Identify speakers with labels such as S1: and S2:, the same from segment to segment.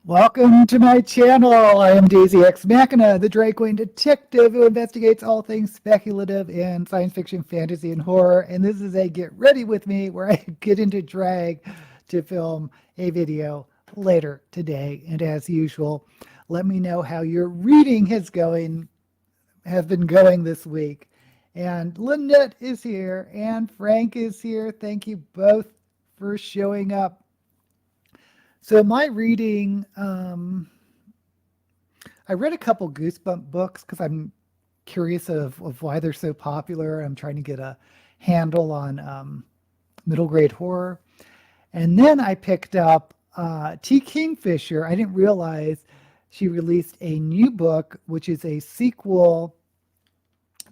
S1: Welcome to my channel. I am Daisy X Machina, the drag queen detective who investigates all things speculative in science fiction, fantasy, and horror. And this is a Get Ready With Me where I get into drag to film a video later today. And as usual, let me know how your reading has been going this week. And Lynette is here and Frank is here. Thank you both for showing up. So my reading, I read a couple Goosebump books because I'm curious of why they're so popular. I'm trying to get a handle on middle grade horror. And then I picked up T. Kingfisher. I didn't realize she released a new book, which is a sequel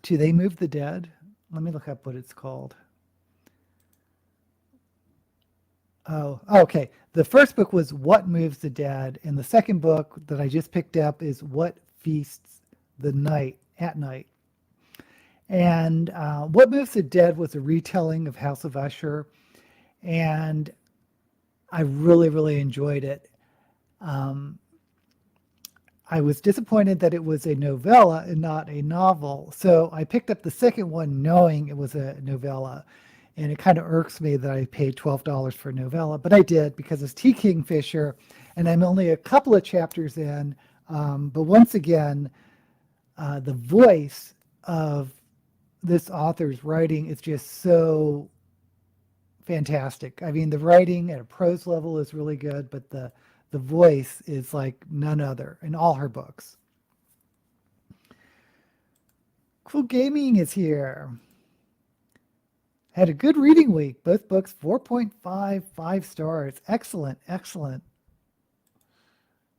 S1: to They Move the Dead. Let me look up what it's called. Oh, okay. The first book was What Moves the Dead, and the second book that I just picked up is What Feasts at Night. And What Moves the Dead was a retelling of House of Usher, and I really, really enjoyed it. I was disappointed that it was a novella and not a novel, so I picked up the second one knowing it was a novella. And it kind of irks me that I paid $12 for a novella, but I did because it's T. Kingfisher, and I'm only a couple of chapters in. But once again, the voice of this author's writing is just so fantastic. I mean, the writing at a prose level is really good, but the voice is like none other in all her books. Cool Gaming is here. Had a good reading week. Both books, 4.5 stars. Excellent, excellent.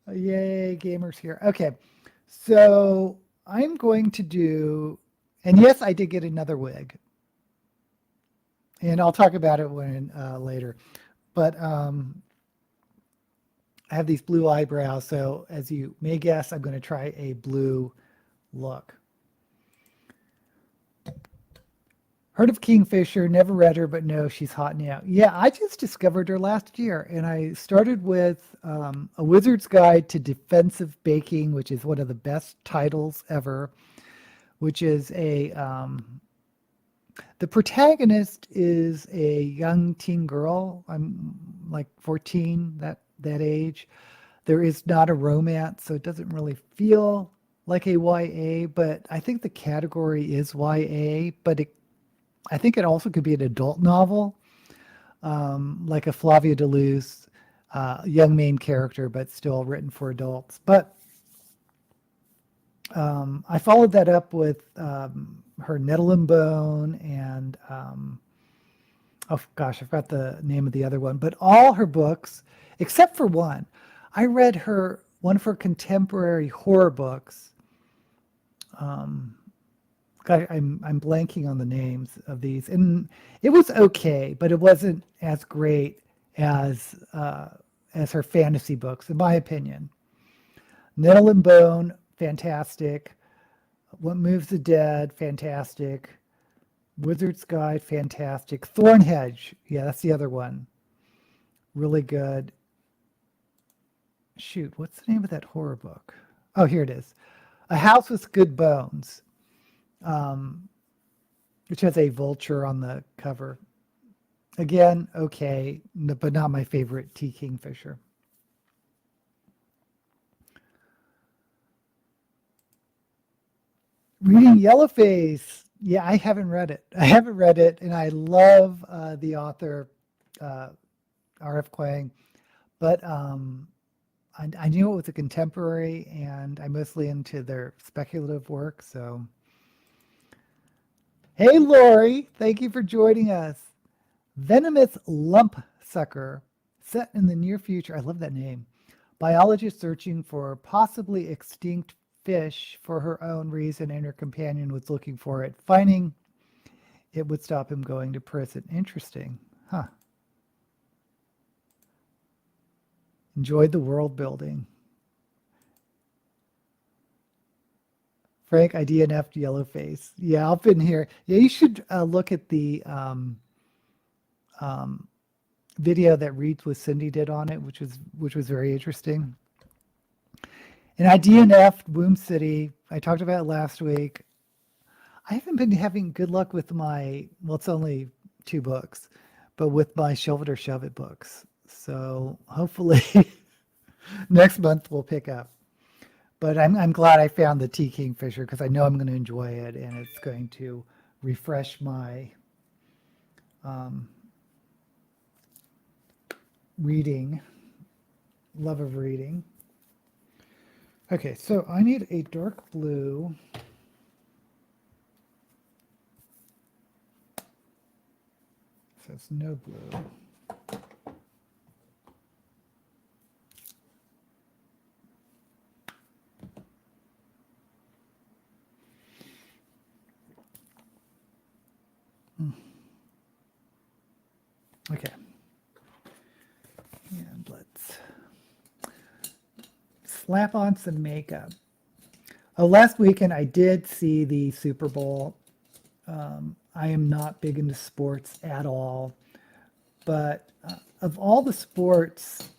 S1: Yay, gamers here. Okay, so I'm going to do, and yes, I did get another wig. And I'll talk about it later. But I have these blue eyebrows, so as you may guess, I'm going to try a blue look. Heard of Kingfisher, never read her, but no, she's hot now. Yeah, I just discovered her last year, and I started with A Wizard's Guide to Defensive Baking, which is one of the best titles ever, which is the protagonist is a young teen girl. I'm like 14, that age. There is not a romance, so it doesn't really feel like a YA, but I think the category is YA, but I think it also could be an adult novel, like a Flavia de Luz, young main character, but still written for adults. But I followed that up with her Nettle and Bone and, oh gosh, I forgot the name of the other one, but all her books, except for one. I read one of her contemporary horror books. I'm blanking on the names of these, and it was okay, but it wasn't as great as her fantasy books, in my opinion. Nettle and Bone, fantastic. What Moves the Dead, fantastic. Wizard's Guide, fantastic. Thornhedge, yeah, that's the other one. Really good. Shoot, what's the name of that horror book? Oh, here it is. A House with Good Bones. Which has a vulture on the cover. Again, okay, but not my favorite T. Kingfisher. Reading Yellowface. Yeah, I haven't read it. And I love the author, R.F. Kuang, but I knew it was a contemporary, and I'm mostly into their speculative work, so. Hey, Lori, thank you for joining us. Venomous Lump Sucker, set in the near future. I love that name. Biologist searching for possibly extinct fish for her own reason, and her companion was looking for it. Finding it would stop him going to prison. Interesting. Huh. Enjoyed the world building. Frank, I DNF'd Yellowface. Yeah, up in here. Yeah, you should look at the video that Reads with Cindy did on it, which was very interesting. And I DNF'd Womb City. I talked about it last week. I haven't been having good luck with my, well, it's only 2 books, but with my Shelve It or Shove It books. So hopefully next month we'll pick up. But I'm glad I found the T Kingfisher because I know I'm going to enjoy it and it's going to refresh my reading, love of reading. Okay, so I need a dark blue. So it's no blue. Okay. And let's slap on some makeup. Oh, last weekend I did see the Super Bowl. I am not big into sports at all, but of all the sports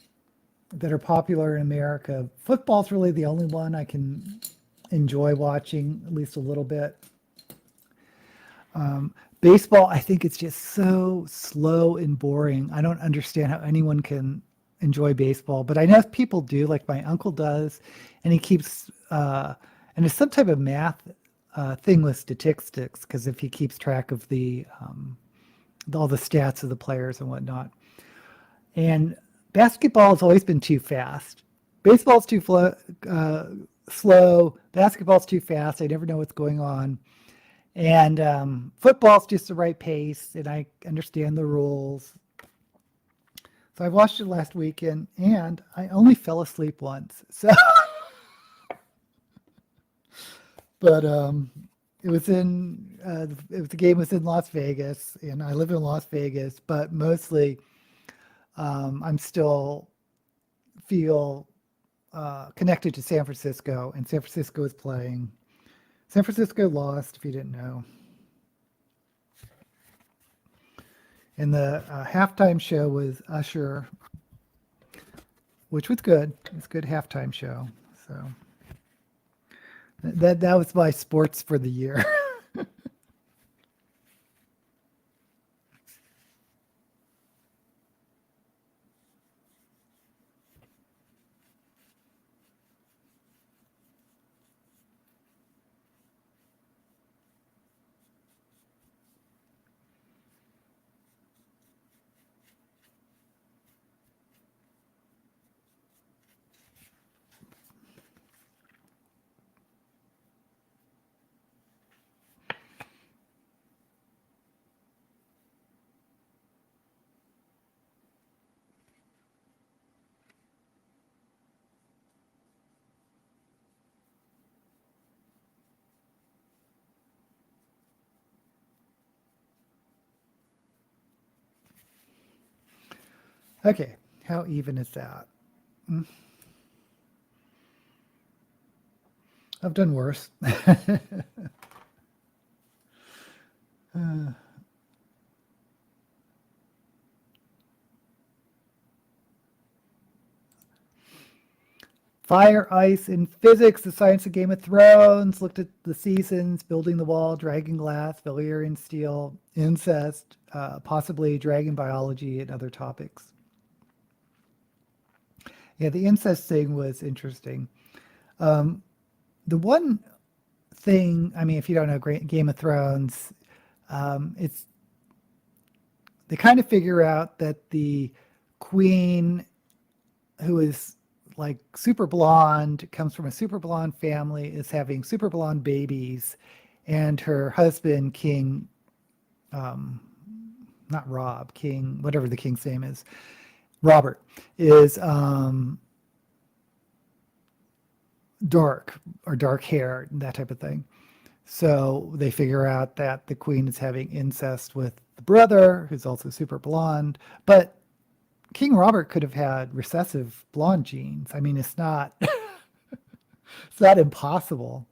S1: that are popular in America, football's really the only one I can enjoy watching at least a little bit. Baseball, I think it's just so slow and boring. I don't understand how anyone can enjoy baseball, but I know people do, like my uncle does, and he keeps, and it's some type of math thing with statistics, because if he keeps track of all the stats of the players and whatnot. And basketball has always been too fast. Baseball's too slow. Basketball's too fast. I never know what's going on. And football's just the right pace, and I understand the rules. So I watched it last weekend, and I only fell asleep once. So, but it was the game was in Las Vegas, and I live in Las Vegas, but mostly I'm still feel connected to San Francisco, and San Francisco is playing. San Francisco lost, if you didn't know. And the halftime show was Usher, which was good. It was a good halftime show. So that was my sports for the year. Okay, how even is that? I've done worse. Fire, Ice, and Physics, The Science of Game of Thrones, looked at the seasons, Building the Wall, Dragon Glass, Valyrian Steel, Incest, possibly Dragon Biology, and other topics. Yeah, the incest thing was interesting. The one thing, I mean, if you don't know Game of Thrones, it's they kind of figure out that the queen, who is like super blonde, comes from a super blonde family, is having super blonde babies, and her husband, King, not Rob, King, whatever the king's name is, Robert, is dark or dark hair, that type of thing. So they figure out that the queen is having incest with the brother, who's also super blonde, but King Robert could have had recessive blonde genes. I mean, it's not it's not impossible.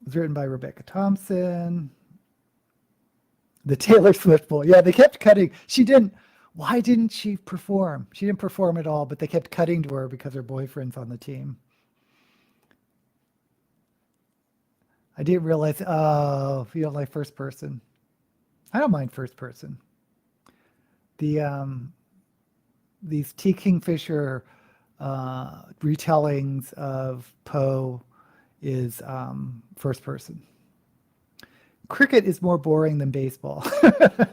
S1: It was written by Rebecca Thompson. The Taylor Swift boy. Yeah, they kept cutting. She didn't. Why didn't she perform? She didn't perform at all, but they kept cutting to her because her boyfriend's on the team. I didn't realize, oh, you don't like first person. I don't mind first person. The these T. Kingfisher retellings of Poe is first person. Cricket is more boring than baseball.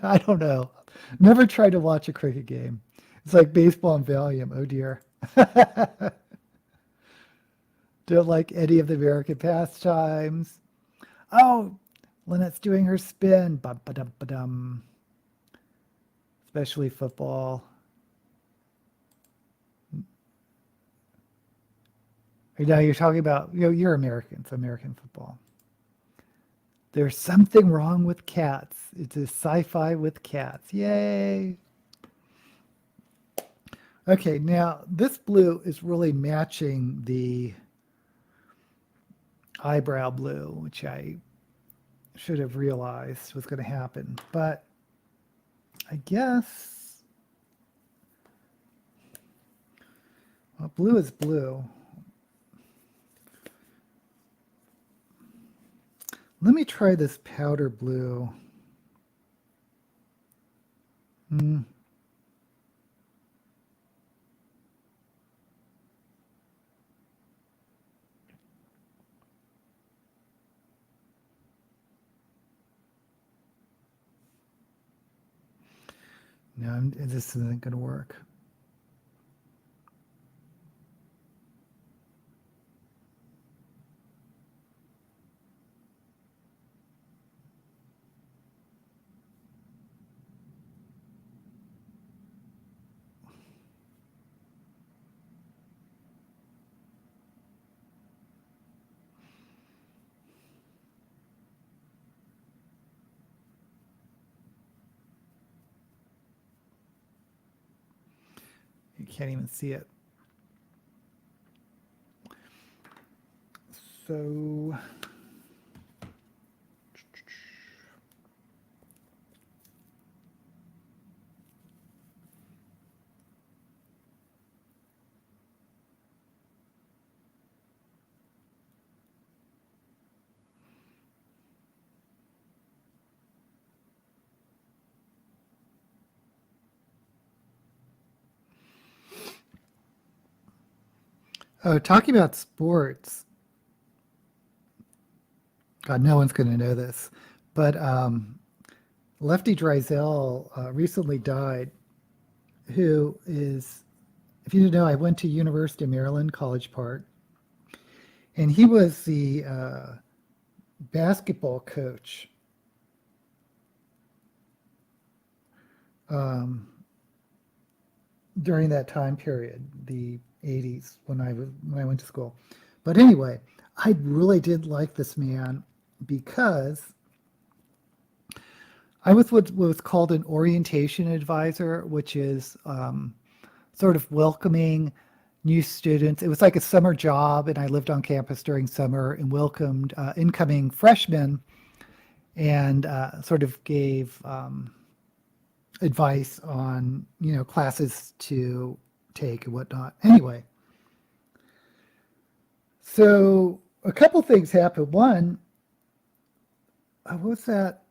S1: I don't know. Never tried to watch a cricket game. It's like baseball and Valium. Oh dear. Don't like any of the American pastimes. Oh, Lynette's doing her spin. Ba-ba-dum-ba-dum. Especially football. You know, you're talking about, you're American, so American football. There's something wrong with cats. It's a sci-fi with cats. Yay. Okay, now this blue is really matching the eyebrow blue, which I should have realized was going to happen. But I guess, well, blue is blue. Let me try this powder blue. No, this isn't going to work. You can't even see it. So talking about sports. God, no one's going to know this, but Lefty Driesell recently died, who is, if you didn't know, I went to University of Maryland, College Park, and he was the basketball coach during that time period, the 80s, when I went to school. But anyway, I really did like this man because I was what was called an orientation advisor, which is sort of welcoming new students. It was like a summer job, and I lived on campus during summer and welcomed incoming freshmen and sort of gave advice on, classes to take and whatnot. Anyway, so a couple things happened. One, what was that?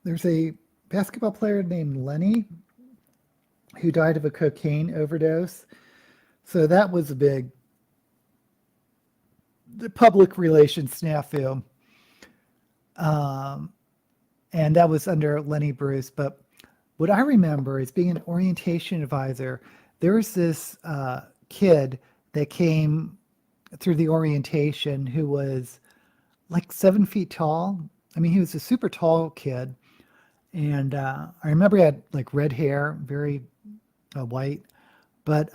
S1: There's a basketball player named Lenny who died of a cocaine overdose. So that was a big public relations snafu. And that was under Lenny Bruce. But what I remember is being an orientation advisor, there was this kid that came through the orientation who was like 7 feet tall. I mean, he was a super tall kid. And I remember he had like red hair, very white. But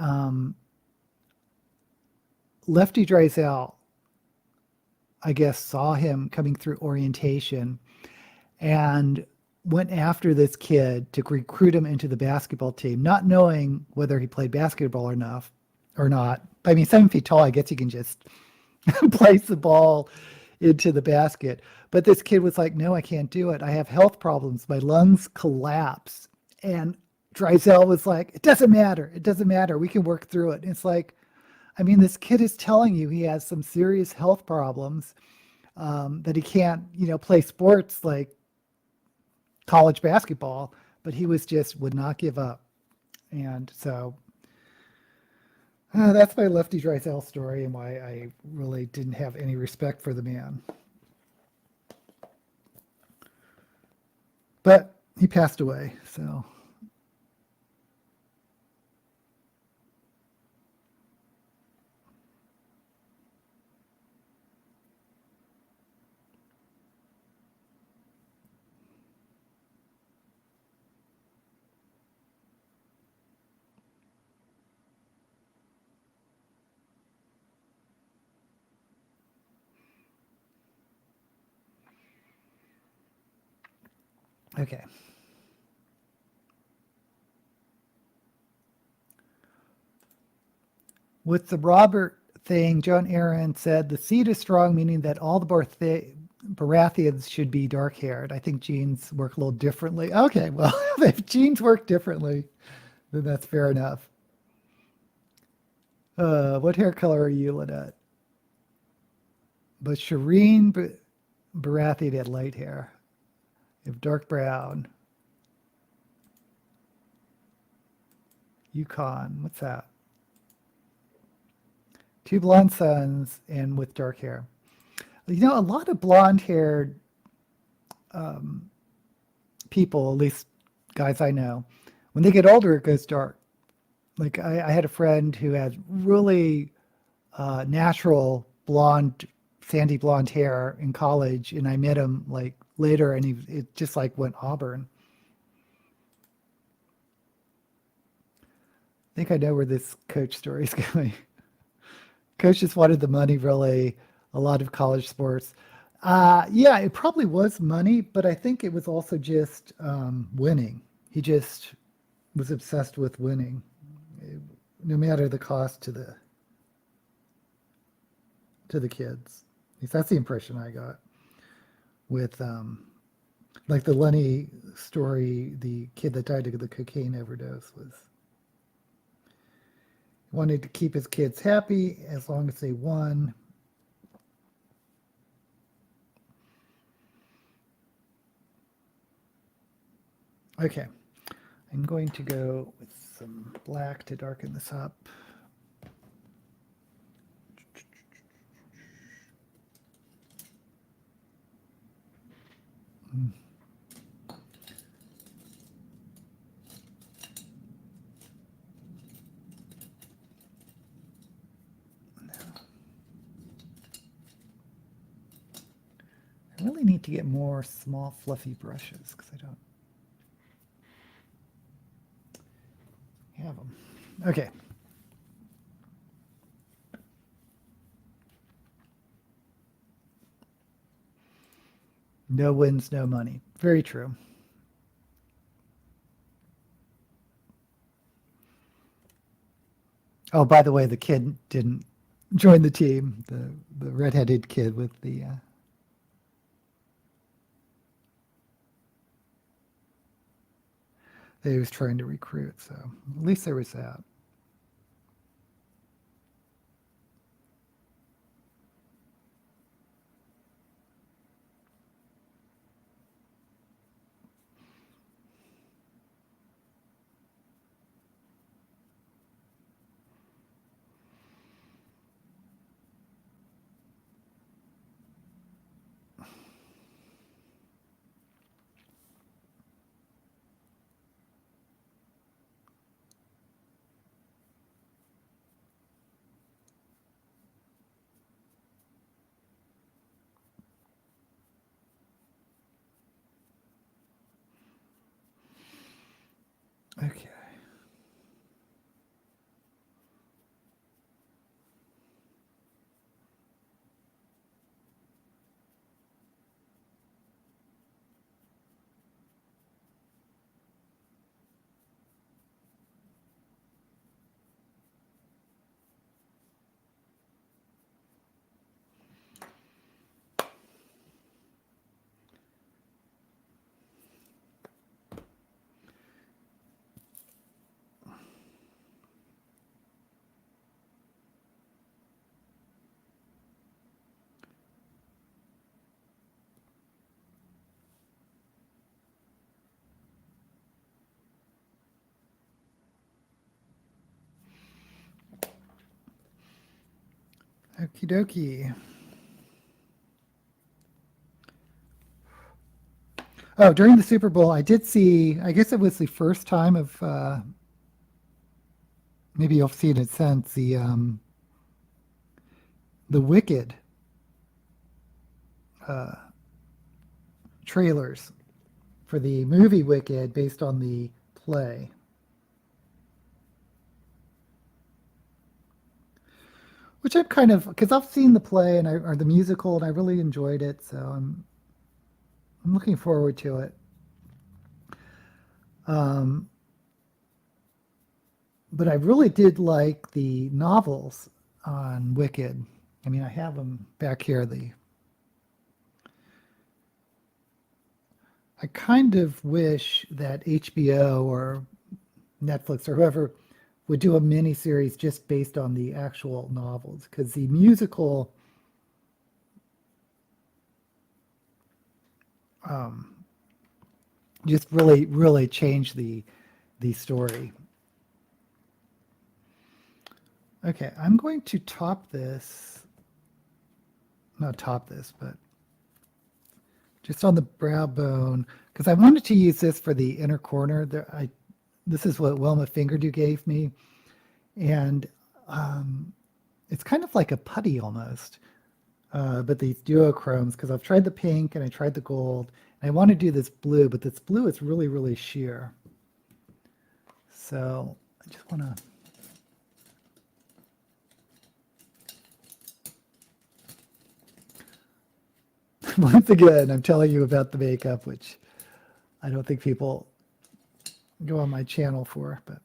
S1: Lefty Driesell, I guess, saw him coming through orientation and went after this kid to recruit him into the basketball team, not knowing whether he played basketball or not. I mean, 7 feet tall, I guess you can just place the ball into the basket. But this kid was like, no, I can't do it. I have health problems. My lungs collapse. And Drysdale was like, it doesn't matter. It doesn't matter. We can work through it. And it's like, I mean, this kid is telling you he has some serious health problems, that he can't, play sports like college basketball, but he was just would not give up. And so that's my Lefty Drysdale story and why I really didn't have any respect for the man. But he passed away, so. Okay. With the Robert thing, John Aaron said the seed is strong, meaning that all the Baratheons should be dark haired. I think genes work a little differently. Okay, well, if genes work differently, then that's fair enough. What hair color are you, Lynette? But Shireen Baratheon had light hair. If dark brown. Yukon, what's that? Two blonde sons and with dark hair. A lot of blonde haired people, at least guys I know, when they get older, it goes dark. Like I had a friend who had really natural blonde, sandy blonde hair in college, and I met him like later, and it just like went auburn. I think I know where this coach story is going. Coach just wanted the money, really, a lot of college sports. Yeah, it probably was money, but I think it was also just winning. He just was obsessed with winning, no matter the cost to the kids. At least that's the impression I got with like the Lenny story. The kid that died of the cocaine overdose was wanted to keep his kids happy as long as they won. Okay, I'm going to go with some black to darken this up. I really need to get more small fluffy brushes because I don't have them. Okay. No wins, no money. Very true. Oh, by the way, the kid didn't join the team. The redheaded kid with the that he was trying to recruit. So at least there was that. Okay. Okie dokie. Oh, during the Super Bowl, I did see, I guess it was the first time of, maybe you'll see it since, the Wicked uh, trailers for the movie Wicked based on the play. Which I'm kind of, because I've seen the play and or the musical and I really enjoyed it, so I'm looking forward to it. Um, but I really did like the novels on Wicked. I mean, I have them back here. I kind of wish that HBO or Netflix or whoever would do a mini series just based on the actual novels, because the musical um, just really changed the story. Okay, I'm going to top this, not top this, but just on the brow bone, because I wanted to use this for the inner corner. This is what Wilma Fingerdew gave me, and um, it's kind of like a putty almost, but these duochromes, because I've tried the pink and I tried the gold, and I want to do this blue, but this blue is really sheer. So I just want to. Once again, I'm telling you about the makeup, which I don't think people go on my channel for, but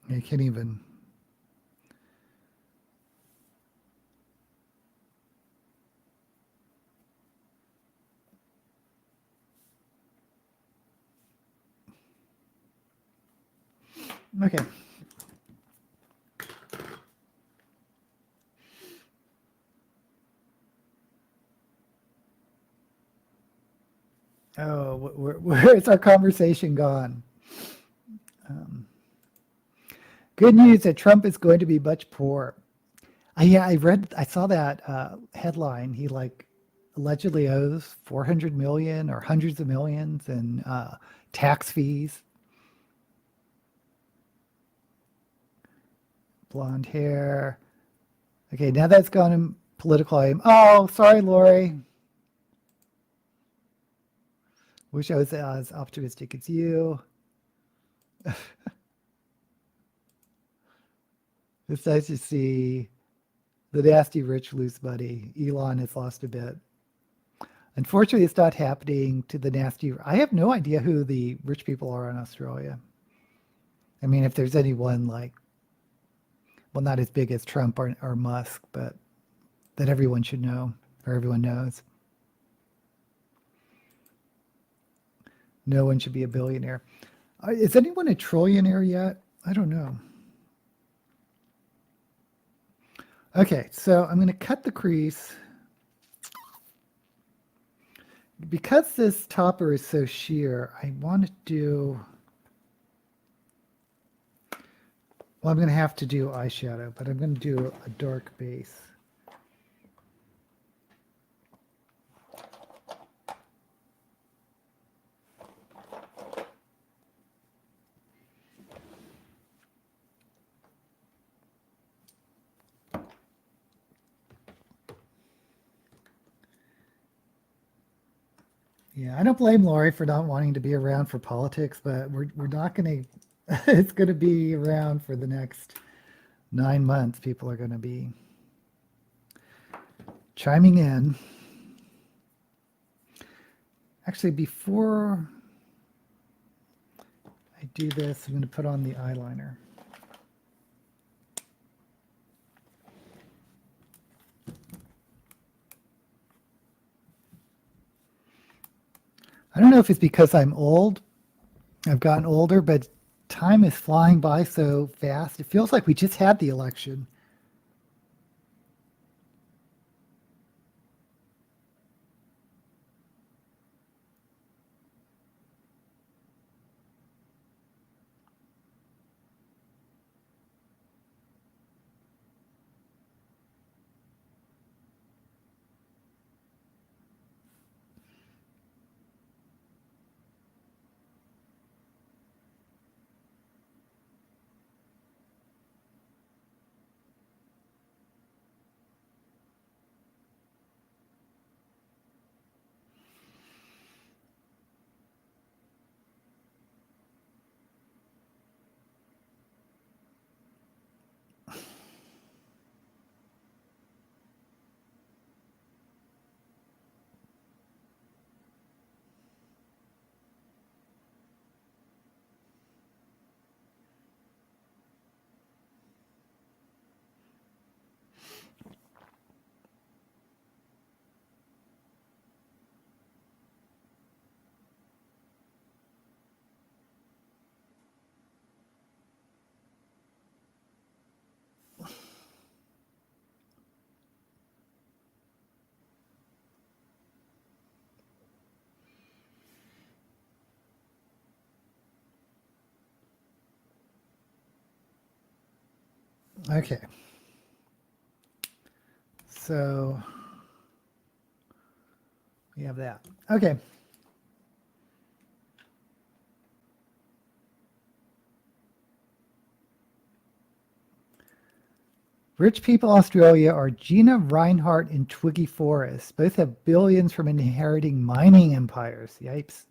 S1: I can't even. Okay. Oh, where's our conversation gone? Um, Good news that Trump is going to be much poor. Yeah, I saw that headline. He like allegedly owes 400 million or hundreds of millions in tax fees. Blonde hair. Okay, now that's gone in political aim. Oh, sorry, Lori. Wish I was as optimistic as you. It's nice to see the nasty rich loose money. Elon has lost a bit. Unfortunately, it's not happening to the nasty. I have no idea who the rich people are in Australia. I mean, if there's anyone like, well, not as big as Trump or Musk, but that everyone should know or everyone knows. No one should be a billionaire. Is anyone a trillionaire yet? I don't know. Okay, so I'm going to cut the crease. Because this topper is so sheer, I want to do, well, I'm going to have to do eyeshadow, but I'm going to do a dark base. Yeah, I don't blame Lori for not wanting to be around for politics, but we're not going to, it's going to be around for the next 9 months. People are going to be chiming in. Actually, before I do this, I'm going to put on the eyeliner. I don't know if it's because I'm old. I've gotten older, but time is flying by so fast. It feels like we just had the election. Okay. So we have that. Okay. Rich people Australia are Gina Reinhardt and Twiggy Forrest. Both have billions from inheriting mining empires. Yipes.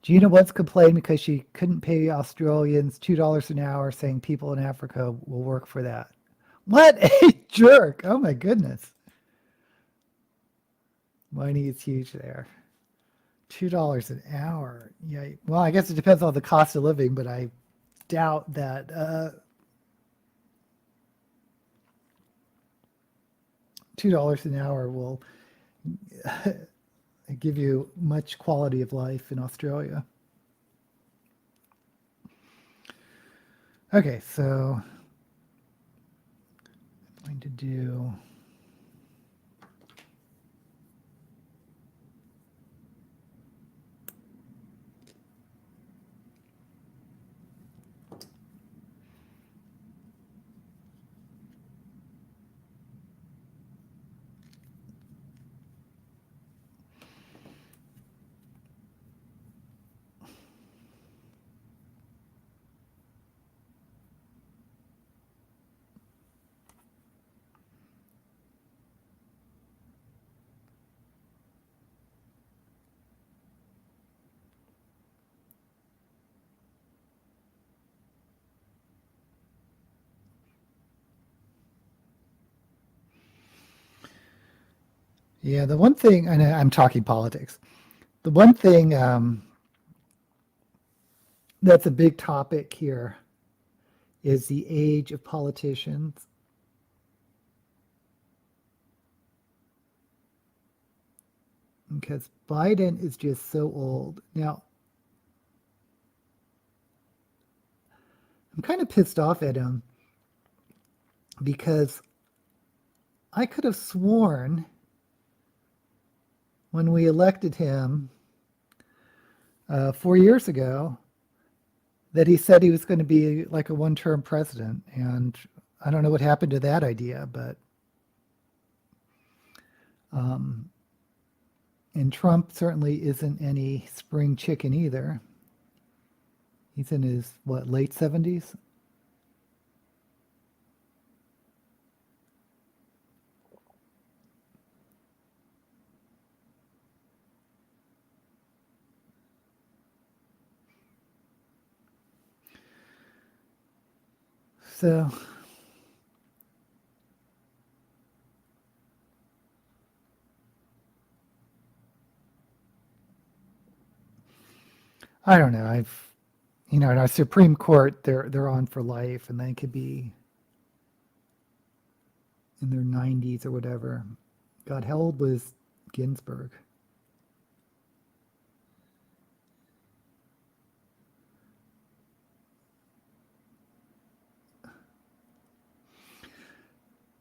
S1: Gina once complained because she couldn't pay Australians $2 an hour, saying people in Africa will work for that. What a jerk. Oh my goodness. Mining is huge there. $2 an hour. Yeah. Well, I guess it depends on the cost of living, but I doubt that $2 an hour will give you much quality of life in Australia. Okay, so I'm going to do yeah, the one thing, and I'm talking politics. The one thing that's a big topic here is the age of politicians. Because Biden is just so old. Now, I'm kind of pissed off at him because I could have sworn when we elected him 4 years ago that he said he was going to be like a one-term president. And I don't know what happened to that idea, but and Trump certainly isn't any spring chicken either. He's in his, what, late 70s? So I don't know. In our Supreme Court, they're on for life, and they could be in their 90s or whatever. God, how old was Ginsburg?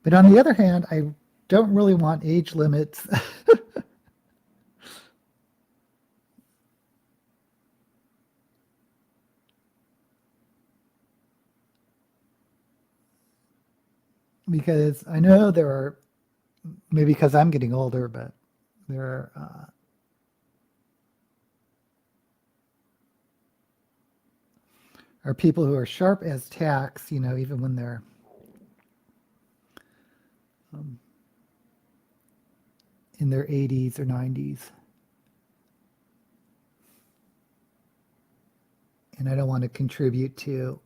S1: But on the other hand, I don't really want age limits. Because I know there are, maybe because I'm getting older, but there are people who are sharp as tacks, even when they're um, in their 80s or 90s. And I don't want to contribute to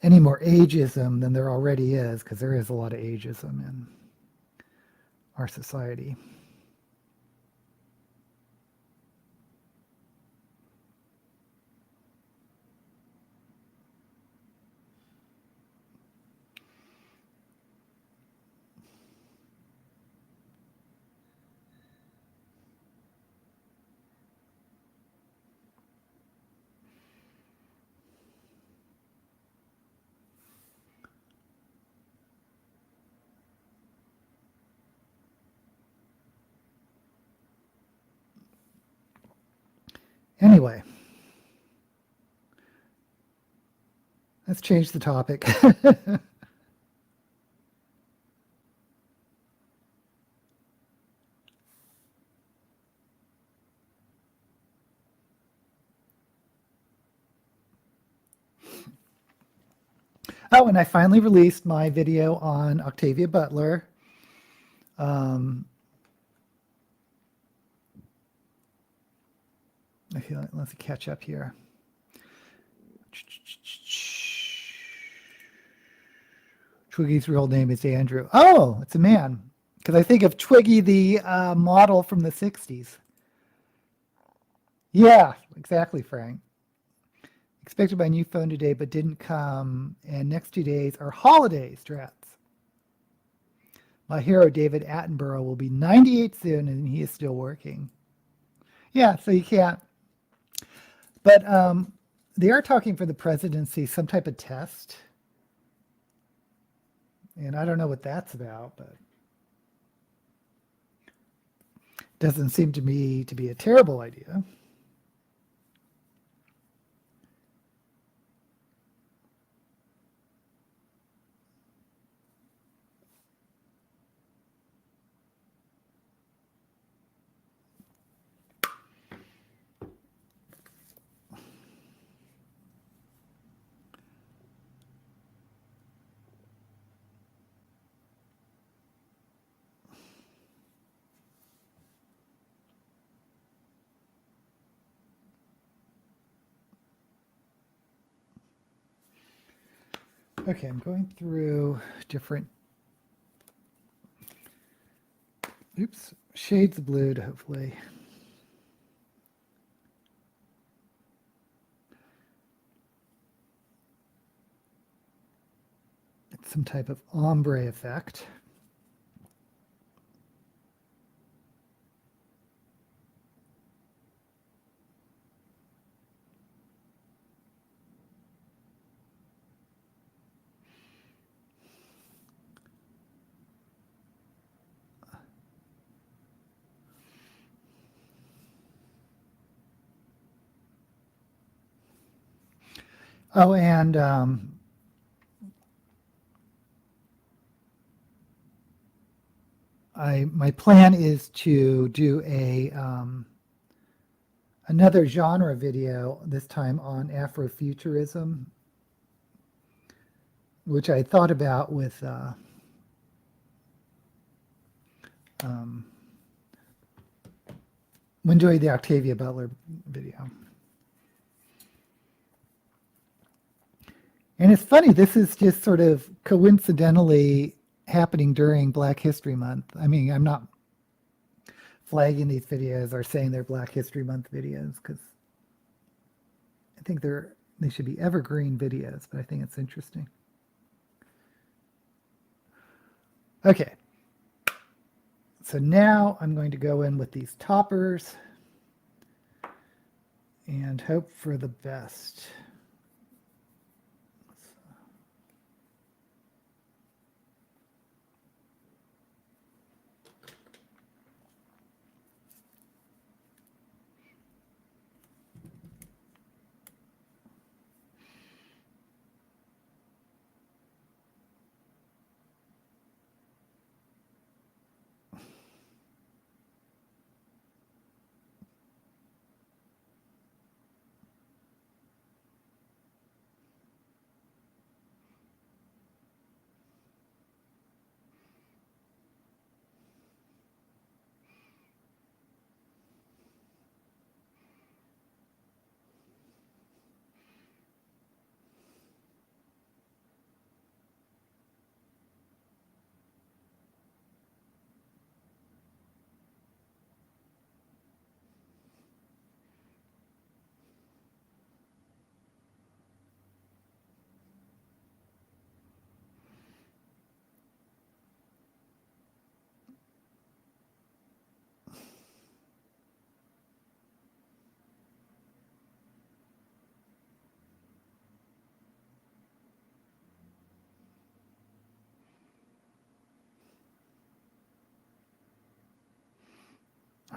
S1: any more ageism than there already is, because there is a lot of ageism in our society. Anyway, Let's change the topic. Oh, and I finally released my video on Octavia Butler. I feel like, let's catch up here. Twiggy's real name is Andrew. Oh, it's a man. Because I think of Twiggy, the model from the 60s. Yeah, exactly, Frank. Expected my new phone today, but didn't come. And next 2 days are holiday strats. My hero, David Attenborough, will be 98 soon, and he is still working. Yeah, so you can't. But they are talking for the presidency, some type of test. And I don't know what that's about, but it doesn't seem to me to be a terrible idea. Okay, I'm going through different, shades of blue to hopefully. It's some type of ombre effect. Oh, and my plan is to do a another genre video, this time on Afrofuturism, which I thought about with when doing the Octavia Butler video. And it's funny, this is just sort of coincidentally happening during Black History Month. I mean, I'm not flagging these videos or saying they're Black History Month videos because I think they should be evergreen videos, but I think it's interesting. Okay. So now I'm going to go in with these toppers and hope for the best.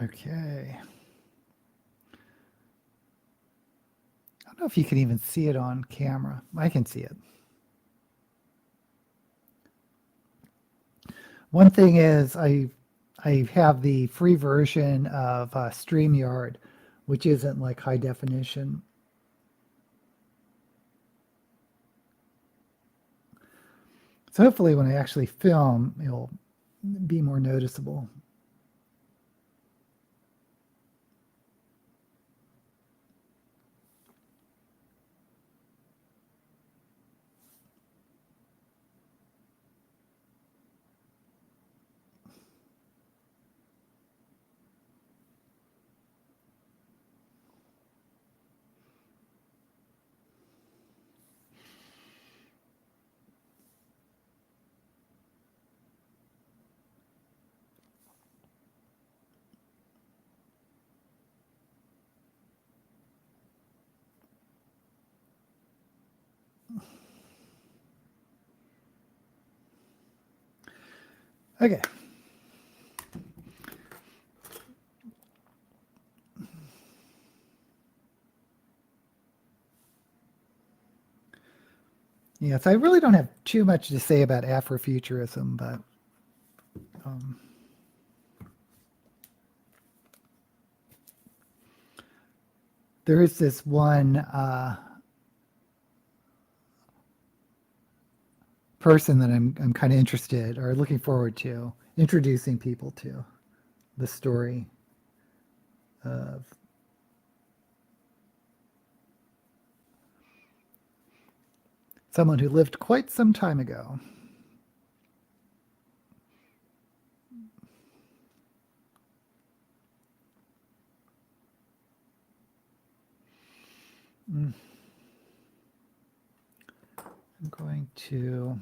S1: Okay. know if you can even see it on camera. I can see it. One thing is I have the free version of StreamYard, which isn't like high definition. So hopefully when I actually film, it'll be more noticeable. Okay. Yes, I really don't have too much to say about Afrofuturism, but there is this one person that I'm kind of interested or looking forward to introducing people to the story of someone who lived quite some time ago. I'm going to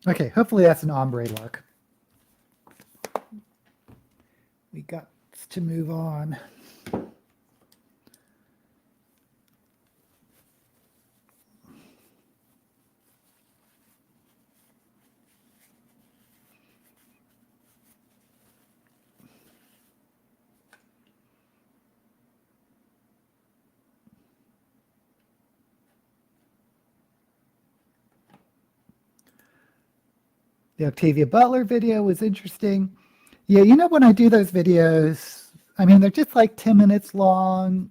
S1: okay, hopefully that's an ombre look. We got to move on. The Octavia Butler video was interesting. Yeah, you know, when I do those videos, I mean, they're just like 10 minutes long.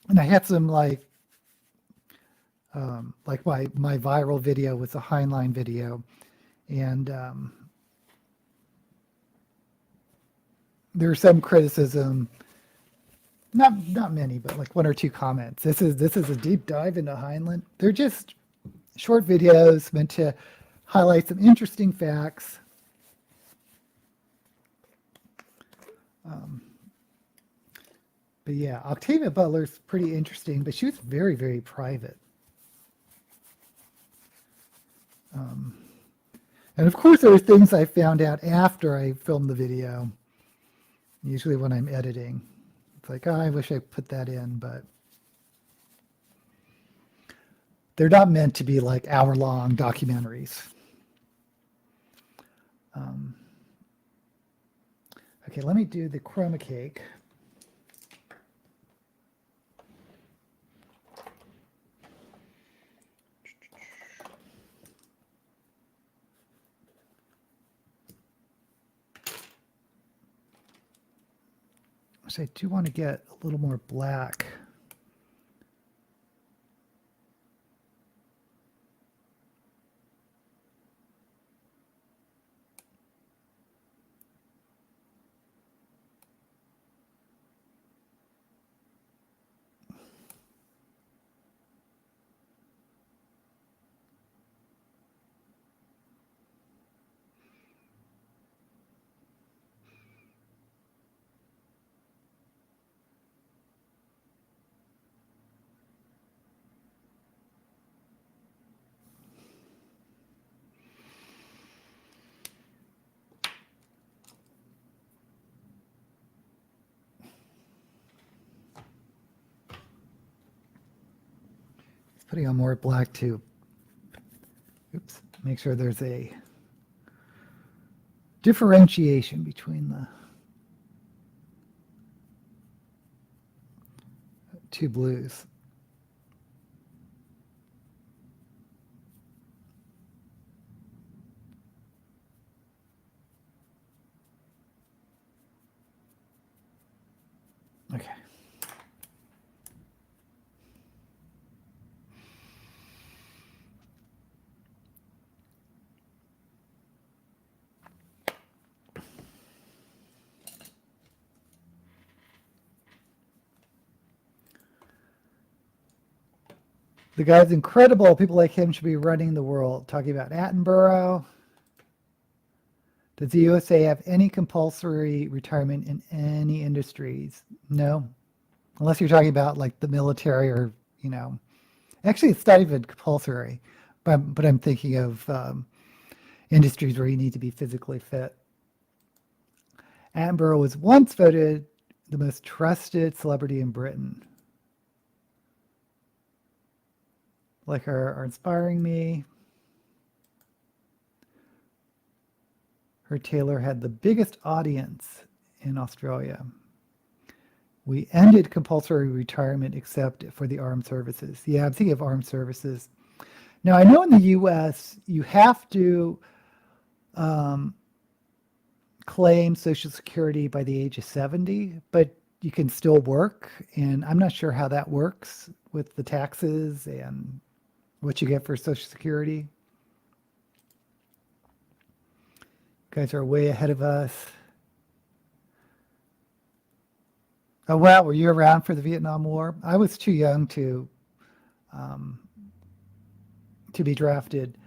S1: And I had some like my viral video was a Heinlein video. And there's some criticism, not many, but like one or two comments. This is a deep dive into Heinlein. They're just short videos meant to highlight some interesting facts. But yeah, Octavia Butler's pretty interesting, but she was very, very private. And of course, there were things I found out after I filmed the video, usually when I'm editing. It's like, oh, I wish I put that in, but they're not meant to be like hour-long documentaries. Okay, let me do the chroma cake. So I do want to get a little more black. putting on more black to, oops, make sure there's a differentiation between the two blues. Okay. The guy's incredible. People like him should be running the world. Talking about Attenborough. Does the USA have any compulsory retirement in any industries? No, unless you're talking about like the military or, actually it's not even compulsory, but I'm thinking of industries where you need to be physically fit. Attenborough was once voted the most trusted celebrity in Britain. Like her are inspiring me. Her Taylor had the biggest audience in Australia. We ended compulsory retirement except for the armed services. Yeah, I'm thinking of armed services. Now, I know in the US, you have to claim Social Security by the age of 70, but you can still work. And I'm not sure how that works with the taxes and what you get for Social Security. You guys are way ahead of us. Oh, wow. Were you around for the Vietnam War? I was too young to be drafted.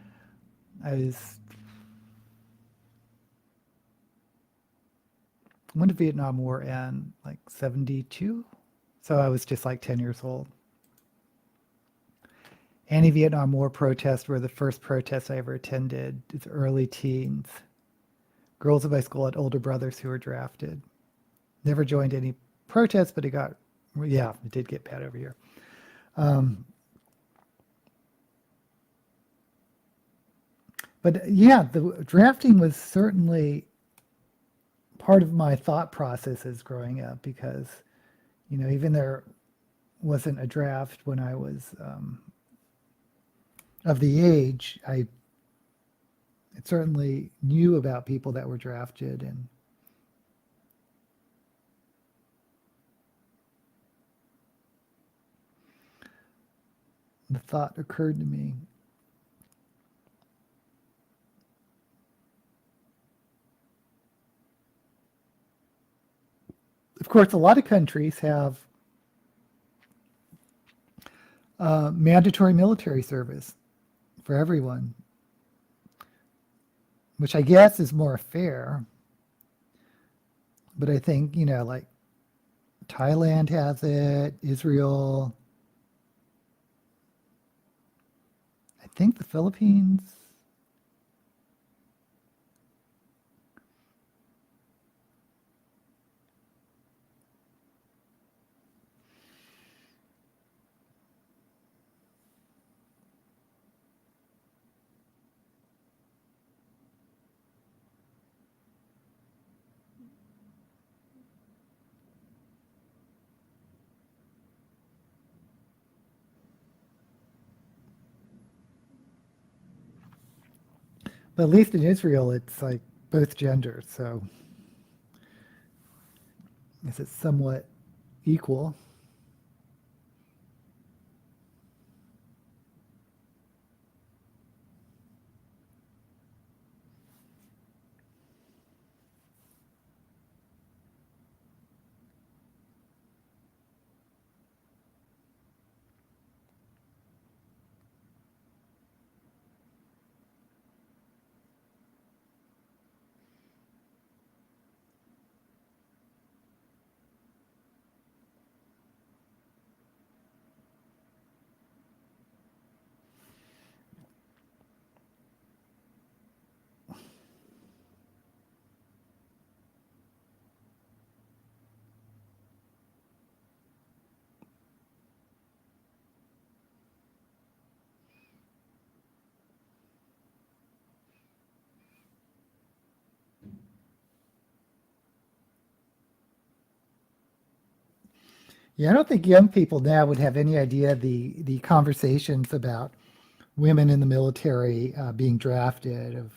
S1: When did Vietnam War end? Like 72? So I was just like 10 years old. Anti-Vietnam War protests were the first protests I ever attended. It's early teens. Girls at my school had older brothers who were drafted. Never joined any protests, but it did get bad over here. But yeah, the drafting was certainly part of my thought process as growing up because, even there wasn't a draft when I was of the age, I certainly knew about people that were drafted, and the thought occurred to me. Of course, a lot of countries have mandatory military service for everyone, which I guess is more fair. But I think, like Thailand has it, Israel, I think the Philippines. But at least in Israel, it's like both genders. So I guess it's somewhat equal. Yeah, I don't think young people now would have any idea the conversations about women in the military being drafted, of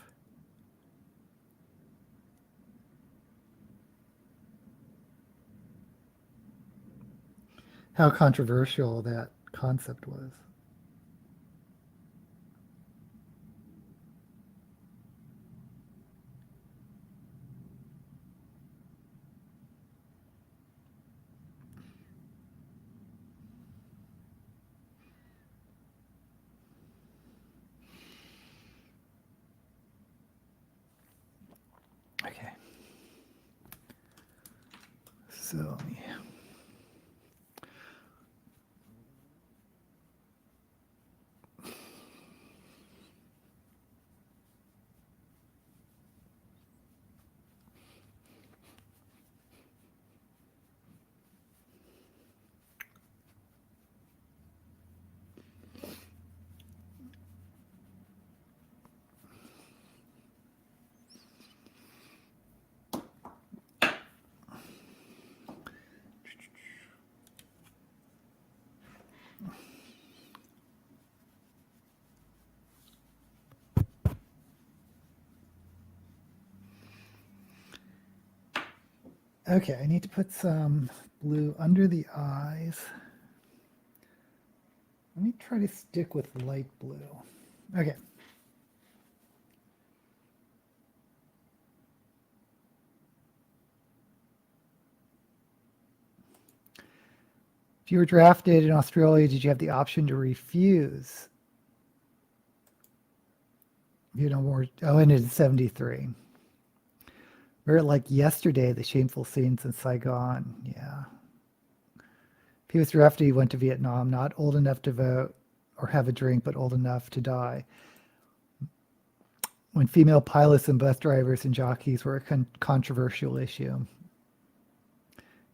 S1: how controversial that concept was. Okay. So, yeah. Okay, I need to put some blue under the eyes. Let me try to stick with light blue. Okay. If you were drafted in Australia, did you have the option to refuse? You know, more. Oh, and it's 73. We're like yesterday, the shameful scenes in Saigon. Yeah. If he was drafted, he went to Vietnam, not old enough to vote or have a drink, but old enough to die. When female pilots and bus drivers and jockeys were a controversial issue.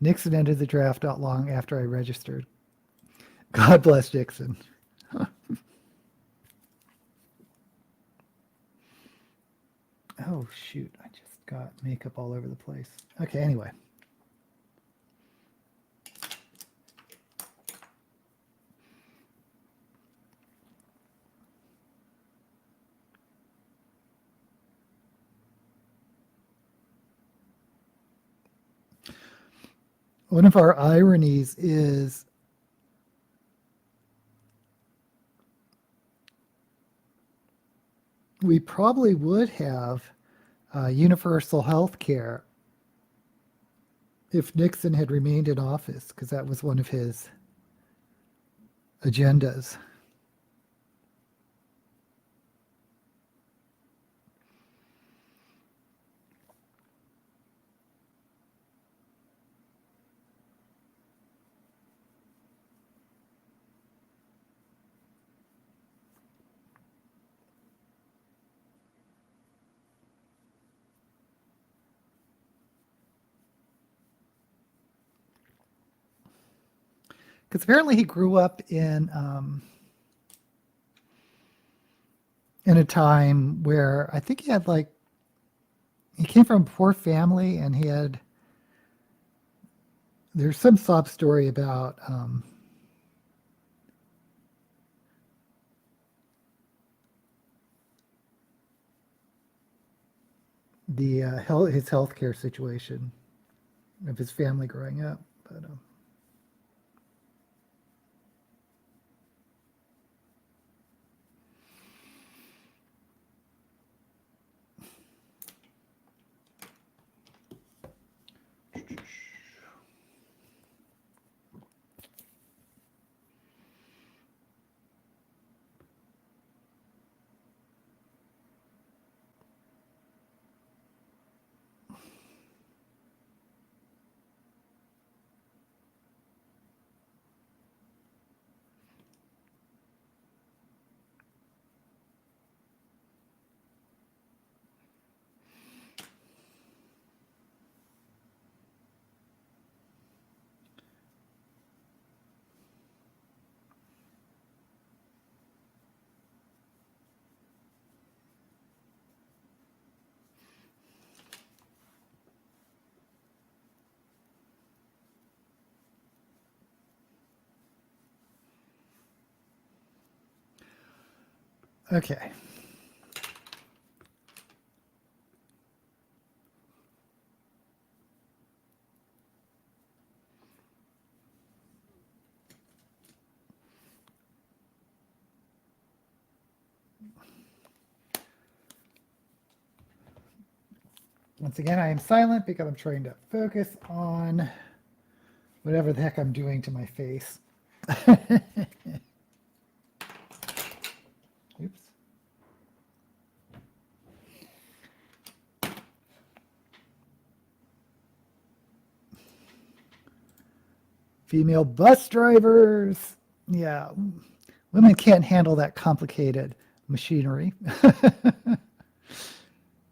S1: Nixon entered the draft not long after I registered. God bless Nixon. Oh, shoot. I just got makeup all over the place. Okay, anyway. One of our ironies is we probably would have universal health care if Nixon had remained in office, because that was one of his agendas. Because apparently he grew up in a time where I think he had like, he came from a poor family, and he had, there's some sob story about the his healthcare situation of his family growing up. But Okay. Once again, I am silent because I'm trying to focus on whatever the heck I'm doing to my face. Oops. Female bus drivers. Yeah, women can't handle that complicated machinery.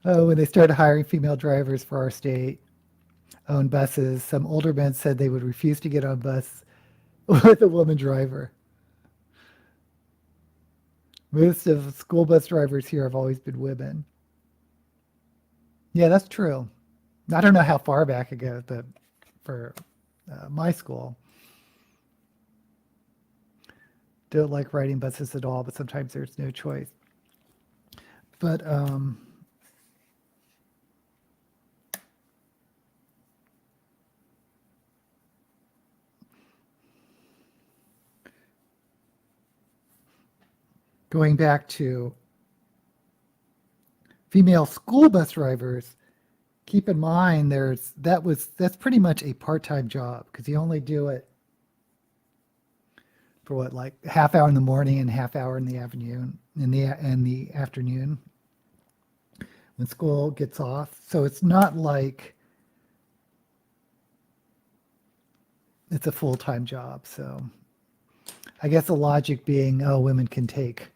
S1: Oh, when they started hiring female drivers for our state-owned buses, some older men said they would refuse to get on a bus with a woman driver. Most of school bus drivers here have always been women. Yeah, that's true. I don't know how far back it goes, but for my school, don't like riding buses at all, but sometimes there's no choice. But going back to female school bus drivers, keep in mind that's pretty much a part-time job because you only do it for what, like half hour in the morning and half hour in the afternoon when school gets off. So it's not like it's a full-time job. So I guess the logic being, oh, women can take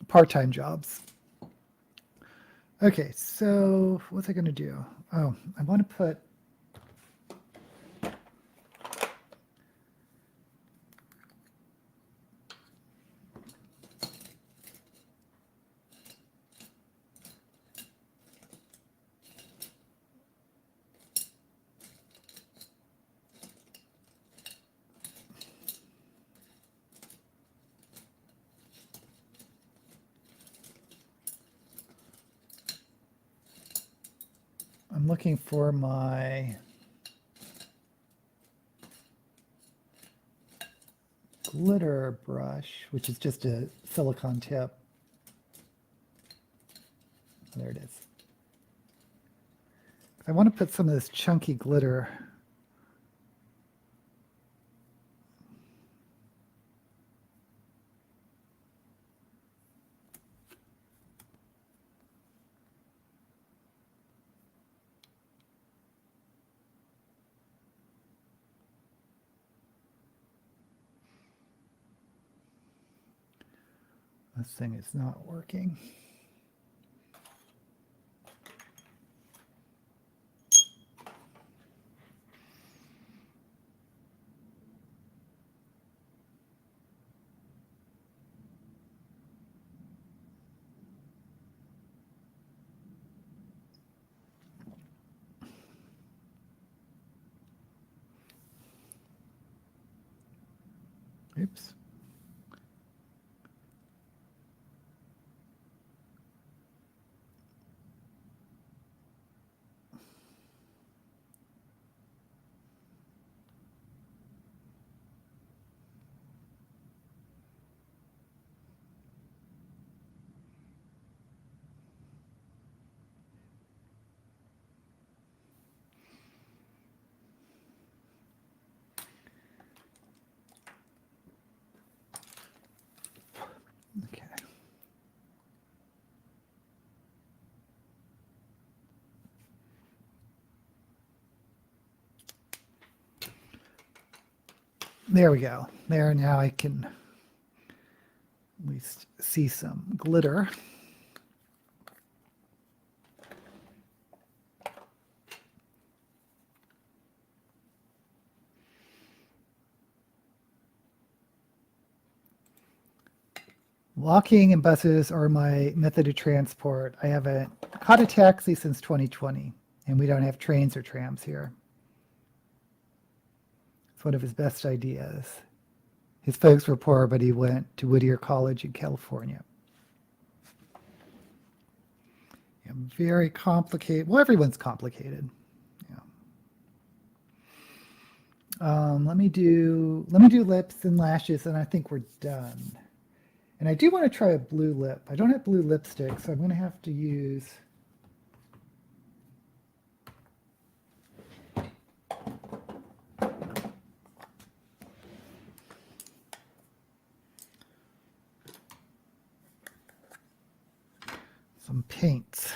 S1: part-time jobs. Okay, so what's I going to do? Oh, I want to put I'm looking for my glitter brush, which is just a silicone tip. There it is. I want to put some of this chunky glitter This thing is not working. Oops. Okay. There we go. There, now I can at least see some glitter. Walking and buses are my method of transport. I haven't caught a taxi since 2020, and we don't have trains or trams here. It's one of his best ideas. His folks were poor, but he went to Whittier College in California. Yeah, very complicated. Well, everyone's complicated. Let me do lips and lashes, and I think we're done. And I do want to try a blue lip. I don't have blue lipstick, so I'm going to have to use some paints.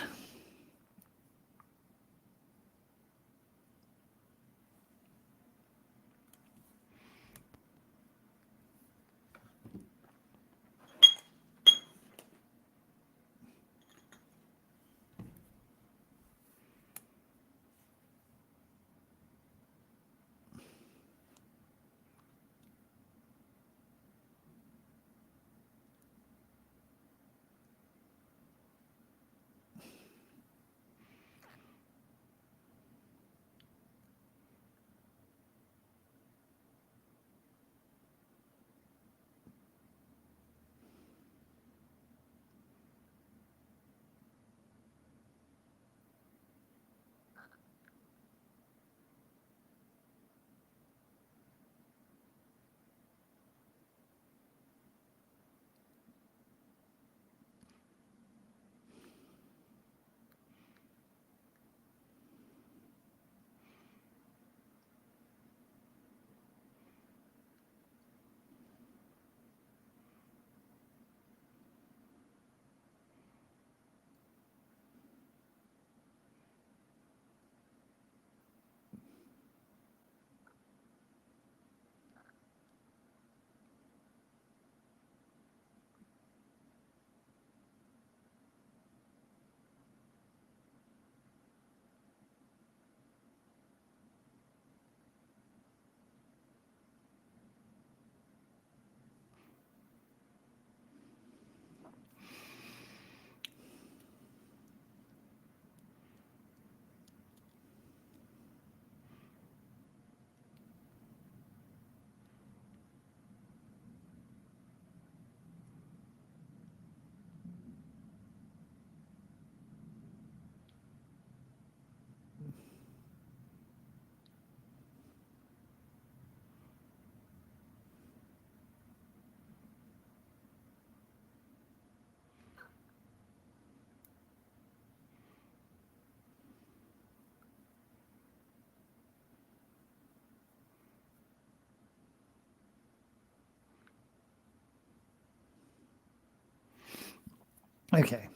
S1: Okay.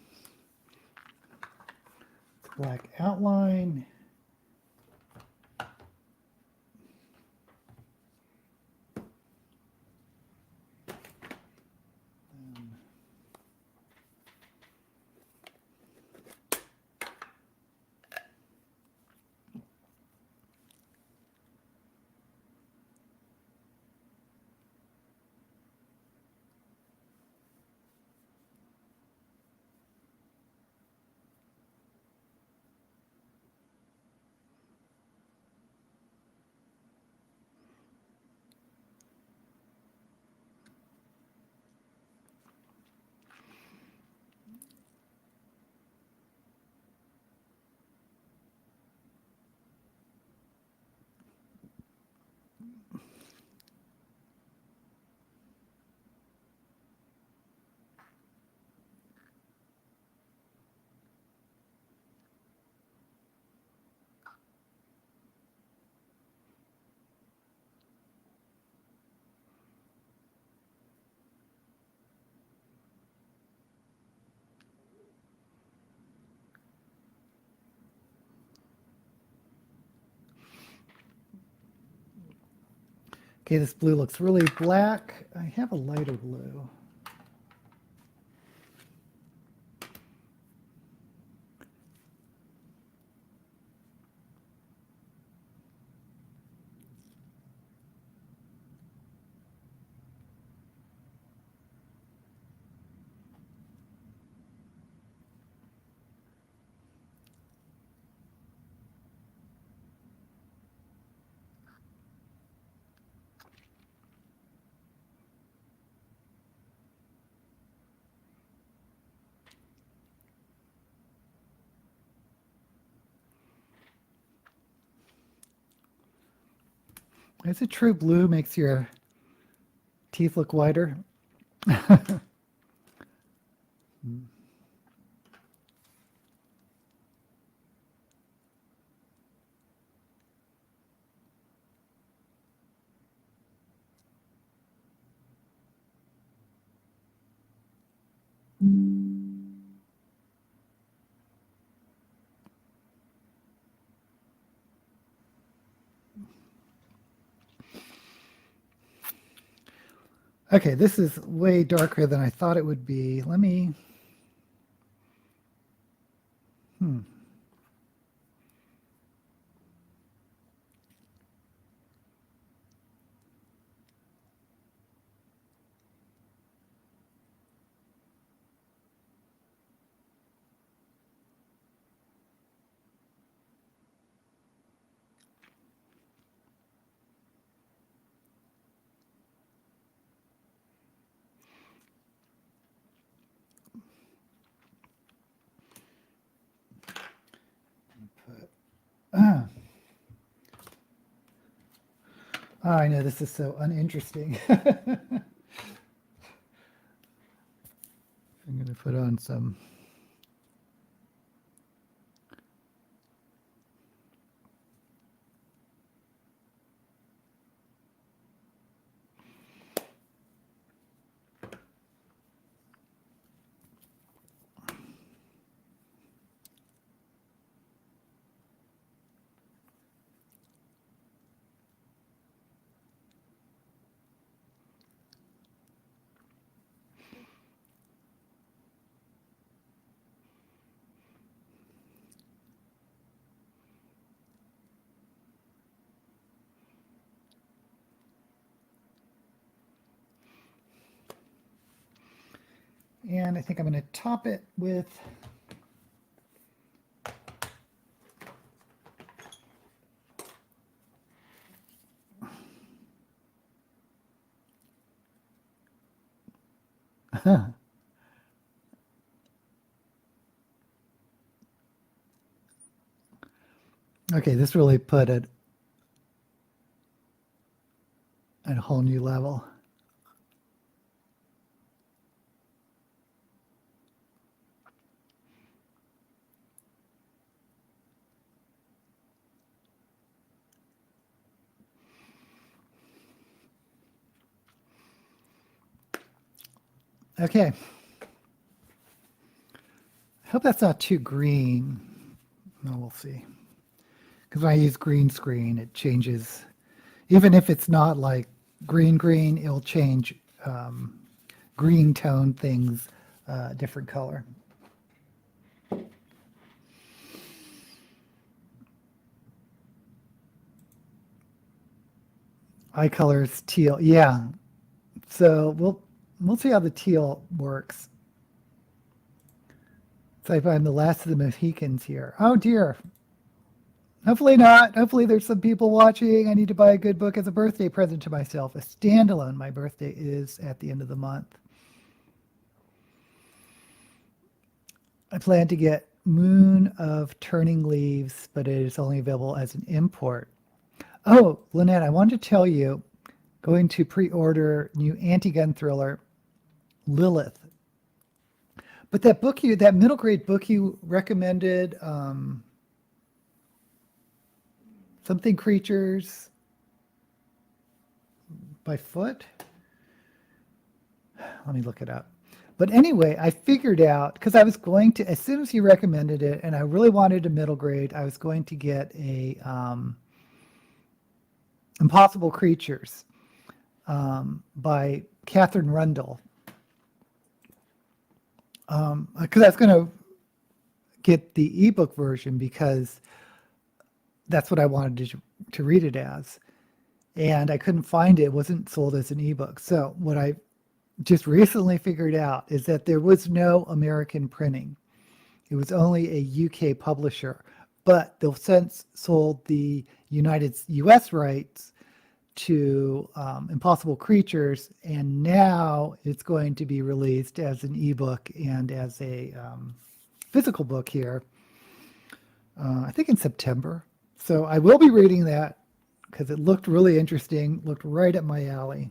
S1: Black outline. Okay, this blue looks really black. I have a lighter blue. Is it true blue makes your teeth look whiter? Okay, this is way darker than I thought it would be. Let me... Oh, I know this is so uninteresting. I'm going to put on some... And I think I'm going to top it with... Okay, this really put it at a whole new level. Okay. I hope that's not too green. No, we'll see. Because when I use green screen, it changes. Even if it's not like green, it'll change green tone things different color. Eye colors teal. Yeah. So we'll see how the teal works. So if I'm the last of the Mohicans here. Oh dear. Hopefully not. Hopefully there's some people watching. I need to buy a good book as a birthday present to myself. A standalone. My birthday is at the end of the month. I plan to get Moon of Turning Leaves, but it is only available as an import. Oh, Lynette, I wanted to tell you, going to pre-order new anti-gun thriller, Lilith. But that book that middle grade book you recommended, Something Creatures by Foot. Let me look it up. But anyway, I figured out, because I was going to, as soon as you recommended it, and I really wanted a middle grade, I was going to get a Impossible Creatures by Catherine Rundle. Because I was going to get the ebook version because that's what I wanted to read it as. And I couldn't find it. It wasn't sold as an ebook. So what I just recently figured out is that there was no American printing. It was only a UK publisher. But they've since sold the US rights to Impossible Creatures, and now it's going to be released as an ebook and as a physical book here, I think in September. So I will be reading that because it looked really interesting, looked right up my alley.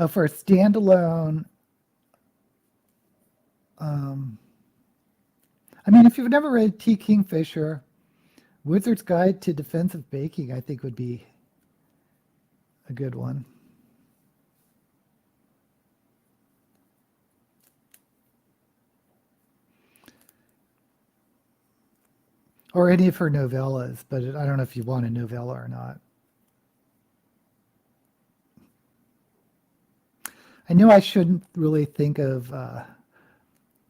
S1: For a standalone, I mean, if you've never read T. Kingfisher, Wizard's Guide to Defensive Baking, I think would be a good one. Or any of her novellas, but I don't know if you want a novella or not. I know I shouldn't really think of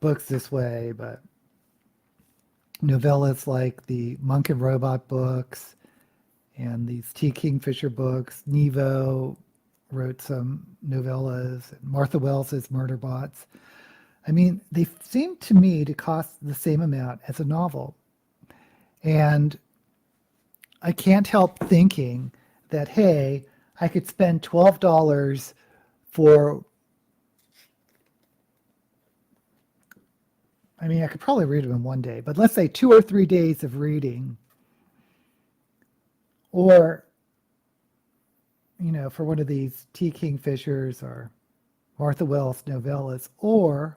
S1: books this way, but novellas like the Monk and Robot books and these T. Kingfisher books. Nevo wrote some novellas. Martha Wells's Murder Bots. I mean, they seem to me to cost the same amount as a novel. And I can't help thinking that, hey, I could spend $12 for, I mean, I could probably read them in one day, but let's say 2 or 3 days of reading, or, you know, for one of these T. Kingfishers or Martha Wells novellas, or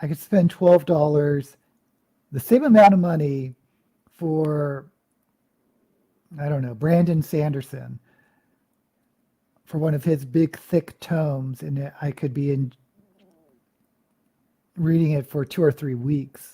S1: I could spend $12, the same amount of money for, I don't know, Brandon Sanderson, for one of his big thick tomes, and I could be reading it for 2 or 3 weeks.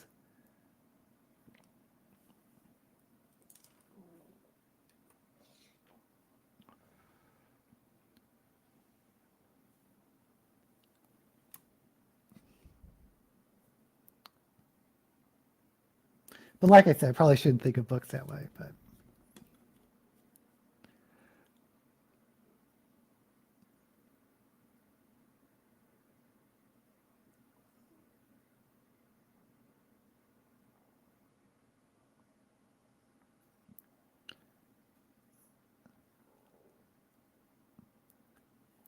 S1: But like I said, I probably shouldn't think of books that way, but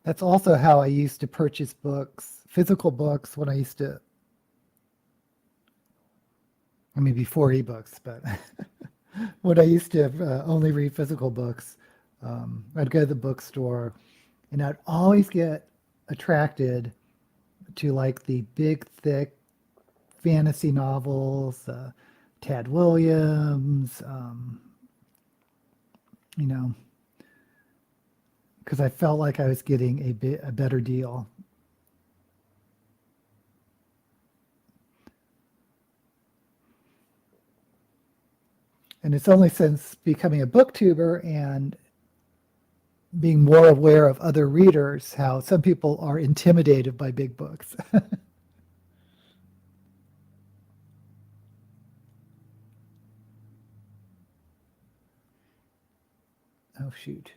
S1: that's also how I used to purchase books, physical books, when I used to, I mean, before ebooks, but when I used to only read physical books, I'd go to the bookstore and I'd always get attracted to like the big, thick fantasy novels, Tad Williams, you know, because I felt like I was getting a better deal. And it's only since becoming a booktuber and being more aware of other readers how some people are intimidated by big books. Oh, shoot.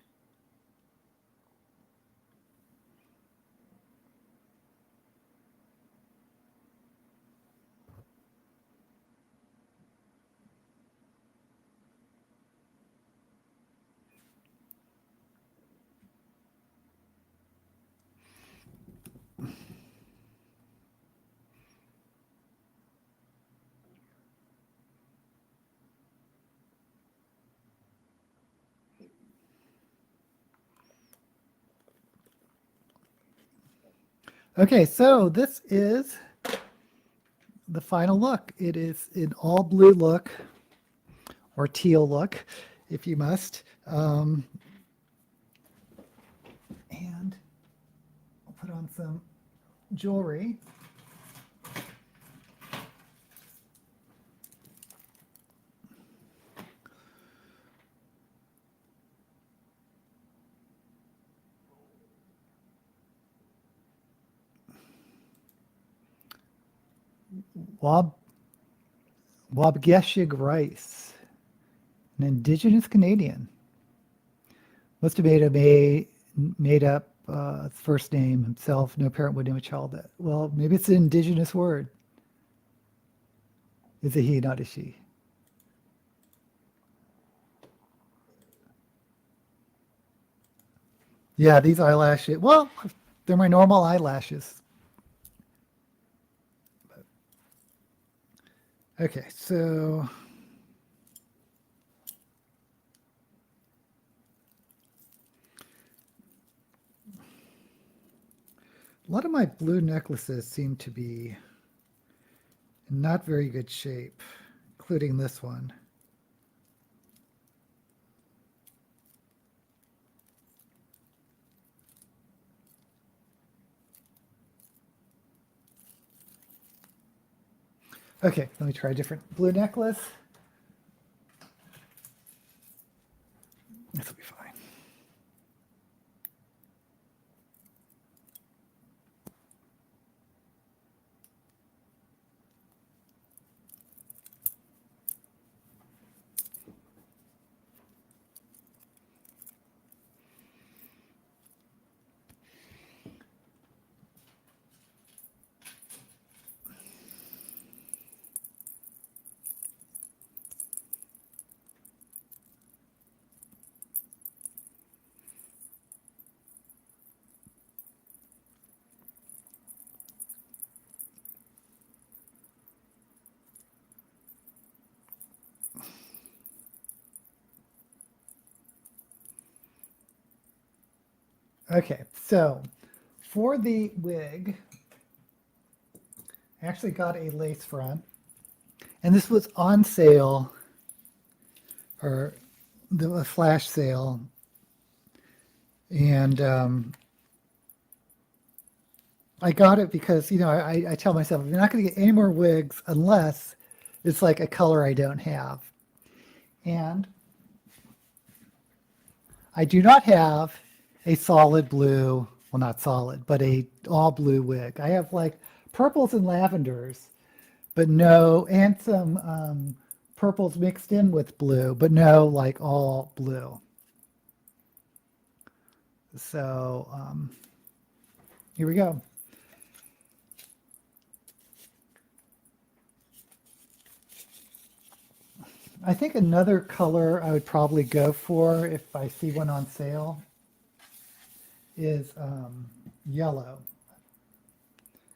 S1: Okay, so this is the final look. It is an all blue look, or teal look, if you must. And I'll put on some jewelry. Wabgeshig rice, an indigenous Canadian. Must have made up his first name himself. No parent would name a child that. Well, maybe it's an indigenous word. Is a he, not a she. Yeah, these eyelashes, well, they're my normal eyelashes. Okay, so a lot of my blue necklaces seem to be in not very good shape, including this one. Okay, let me try a different blue necklace. This will be fine. Okay, so for the wig, I actually got a lace front, and this was on sale, or the flash sale, and I got it because, you know, I tell myself, I'm not going to get any more wigs unless it's like a color I don't have. And I do not have a solid blue, well, not solid, but a all blue wig. I have like purples and lavenders, but no, and some purples mixed in with blue, but no like all blue. So here we go. I think another color I would probably go for if I see one on sale is yellow.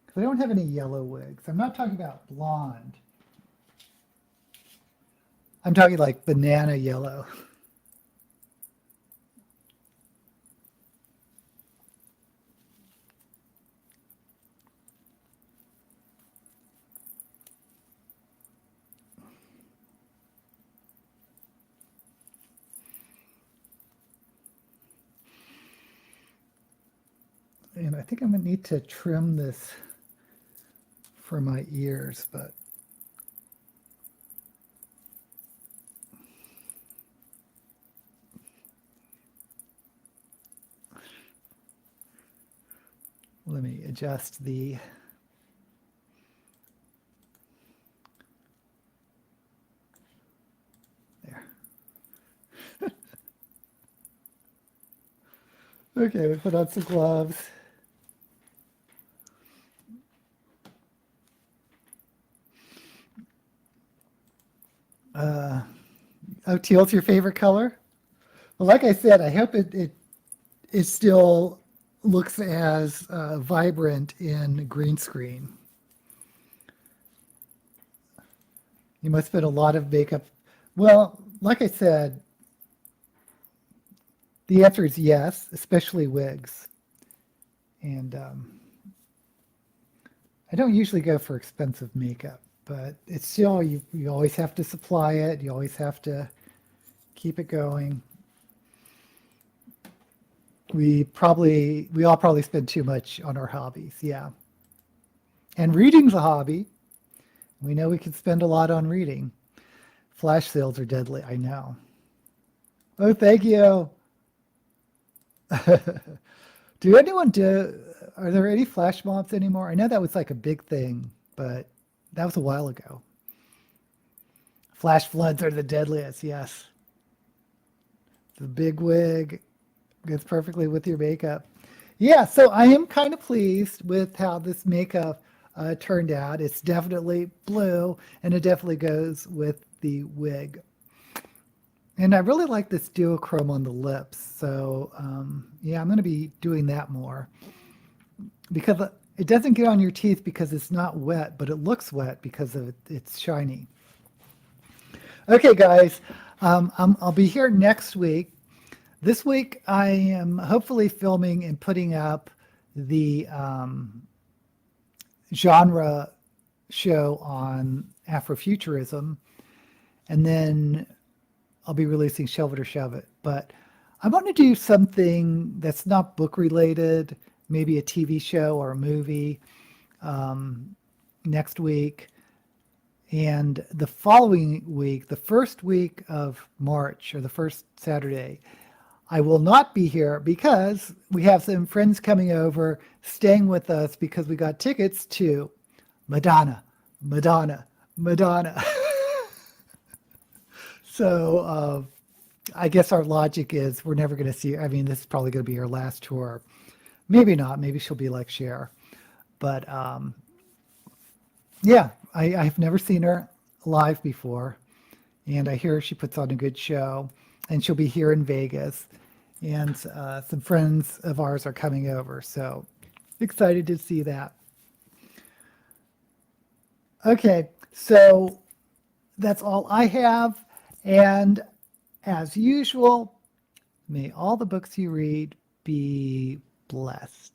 S1: Because I don't have any yellow wigs. I'm not talking about blonde. I'm talking like banana yellow. And I think I'm going to need to trim this for my ears, but let me adjust the there. Okay, we put on some gloves. Oh, teal's your favorite color? Well, like I said, I hope it still looks as vibrant in green screen. You must spend a lot of makeup. Well, like I said, the answer is yes, especially wigs. And I don't usually go for expensive makeup, but it's still, you always have to supply it. You always have to keep it going. We all probably spend too much on our hobbies. Yeah. And reading's a hobby. We know we can spend a lot on reading. Flash sales are deadly. I know. Oh, thank you. Are there any flash mobs anymore? I know that was like a big thing, but that was a while ago. Flash floods are the deadliest, yes. The big wig goes perfectly with your makeup. Yeah, so I am kind of pleased with how this makeup turned out. It's definitely blue, and it definitely goes with the wig. And I really like this duochrome on the lips. So yeah, I'm going to be doing that more because it doesn't get on your teeth because it's not wet, but it looks wet because of it's shiny. Okay, guys, I'll be here next week. This week, I am hopefully filming and putting up the genre show on Afrofuturism, and then I'll be releasing Shelve It or Shove It. But I want to do something that's not book related, maybe a TV show or a movie next week. And the following week, the first week of March, or the first Saturday, I will not be here because we have some friends coming over, staying with us because we got tickets to Madonna, Madonna, Madonna. So I guess our logic is we're never going to see her. I mean, this is probably going to be her last tour. Maybe not. Maybe she'll be like Cher. But yeah, I've never seen her live before. And I hear she puts on a good show. And she'll be here in Vegas. And some friends of ours are coming over. So excited to see that. Okay, so that's all I have. And as usual, may all the books you read be blessed.